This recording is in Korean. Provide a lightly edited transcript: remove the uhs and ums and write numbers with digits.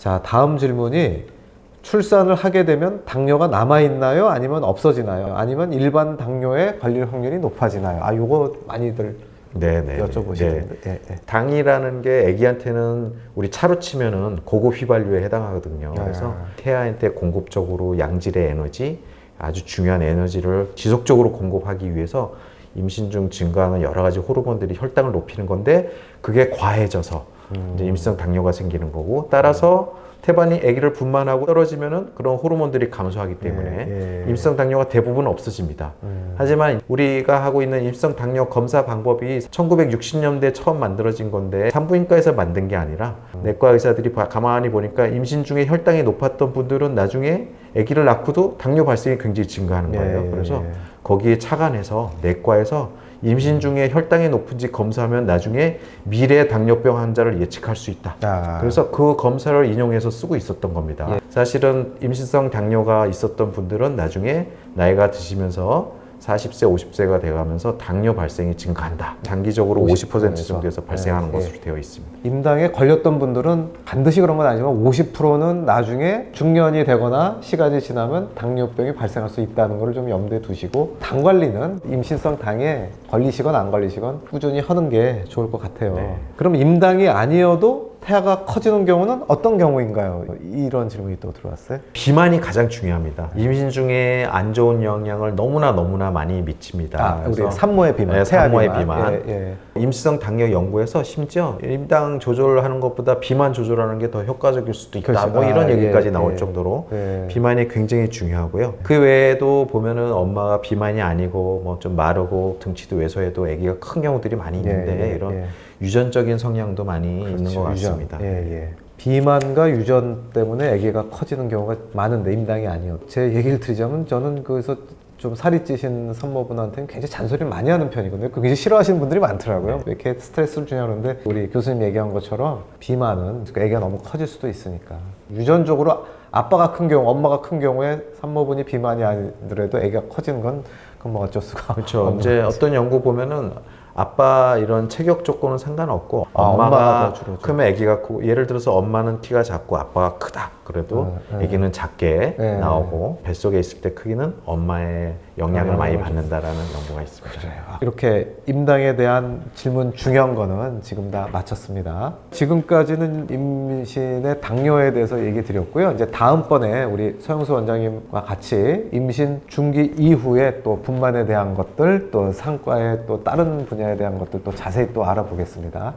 자, 다음 질문이 출산을 하게 되면 당뇨가 남아있나요? 아니면 없어지나요? 아니면 일반 당뇨에 걸릴 확률이 높아지나요? 아, 요거 많이들 네네. 여쭤보시는데. 네. 예, 예. 당이라는 게 아기한테는 우리 차로 치면은 고급 휘발유에 해당하거든요. 그래서 태아한테 공급적으로 양질의 에너지, 아주 중요한 에너지를 지속적으로 공급하기 위해서 임신 중 증가하는 여러 가지 호르몬들이 혈당을 높이는 건데 그게 과해져서 이제 임신성 당뇨가 생기는 거고, 따라서 태반이 아기를 분만하고 떨어지면은 그런 호르몬들이 감소하기 때문에 임신성 당뇨가 대부분 없어집니다. 하지만 우리가 하고 있는 임신성 당뇨 검사 방법이 1960년대 처음 만들어진 건데 산부인과에서 만든 게 아니라 내과 의사들이 가만히 보니까 임신 중에 혈당이 높았던 분들은 나중에 아기를 낳고도 당뇨 발생이 굉장히 증가하는 거예요. 그래서 거기에 착안해서 내과에서 임신 중에 혈당이 높은지 검사하면 나중에 미래 당뇨병 환자를 예측할 수 있다. 그래서 그 검사를 인용해서 쓰고 있었던 겁니다. 사실은 임신성 당뇨가 있었던 분들은 나중에 나이가 드시면서 40세, 50세가 돼가면서 당뇨 발생이 증가한다. 장기적으로 50% 정도에서 발생하는 것으로 되어 있습니다. 임당에 걸렸던 분들은 반드시 그런 건 아니지만 50%는 나중에 중년이 되거나 시간이 지나면 당뇨병이 발생할 수 있다는 걸 좀 염두에 두시고, 당 관리는 임신성 당에 걸리시건 안 걸리시건 꾸준히 하는 게 좋을 것 같아요. 그럼 임당이 아니어도 태아가 커지는 경우는 어떤 경우인가요? 이런 질문이 또 들어왔어요. 비만이 가장 중요합니다. 임신 중에 안 좋은 영향을 너무나 많이 미칩니다. 우리 산모의 비만, 네, 태아 산모의 비만. 예. 임신성 당뇨 연구에서 심지어 임당 조절하는 것보다 비만 조절하는 게 더 효과적일 수도 있다. 그렇죠. 뭐 이런 얘기까지 나올 정도로 비만이 굉장히 중요하고요. 그 외에도 보면은 엄마가 비만이 아니고 뭐 좀 마르고 등치도 왜소해도 아기가 큰 경우들이 많이 있는데 이런 유전적인 성향도 많이 있는 것 같습니다. 비만과 유전 때문에 아기가 커지는 경우가 많은데 임당이 아니어도, 제 얘기를 드리자면 저는 그래서 좀 살이 찌신 산모분한테는 굉장히 잔소리를 많이 하는 편이거든요. 굉장히 싫어하시는 분들이 많더라고요. 왜 이렇게 스트레스를 주냐 그러는데, 우리 교수님 얘기한 것처럼 비만은 아기가 너무 커질 수도 있으니까 유전적으로 아빠가 큰 경우, 엄마가 큰 경우에 산모분이 비만이 아니더라도 아기가 커지는 건 그건 뭐 어쩔 수가 그렇죠. 이제 어떤 연구 보면은 아빠 이런 체격 조건은 상관없고 엄마가 크면 아기가 크고, 예를 들어서 엄마는 키가 작고 아빠가 크다 그래도 아기는 작게 나오고 뱃속에 있을 때 크기는 엄마의 영향을 많이 받는다라는 연구가 있습니다. 그래요. 이렇게 임당에 대한 질문 중요한 거는 지금 다 마쳤습니다. 지금까지는 임신의 당뇨에 대해서 얘기 드렸고요. 이제 다음번에 우리 서영수 원장님과 같이 임신 중기 이후에 또 분만에 대한 것들, 또 상과의 또 다른 분야에 대한 것들 또 자세히 또 알아보겠습니다.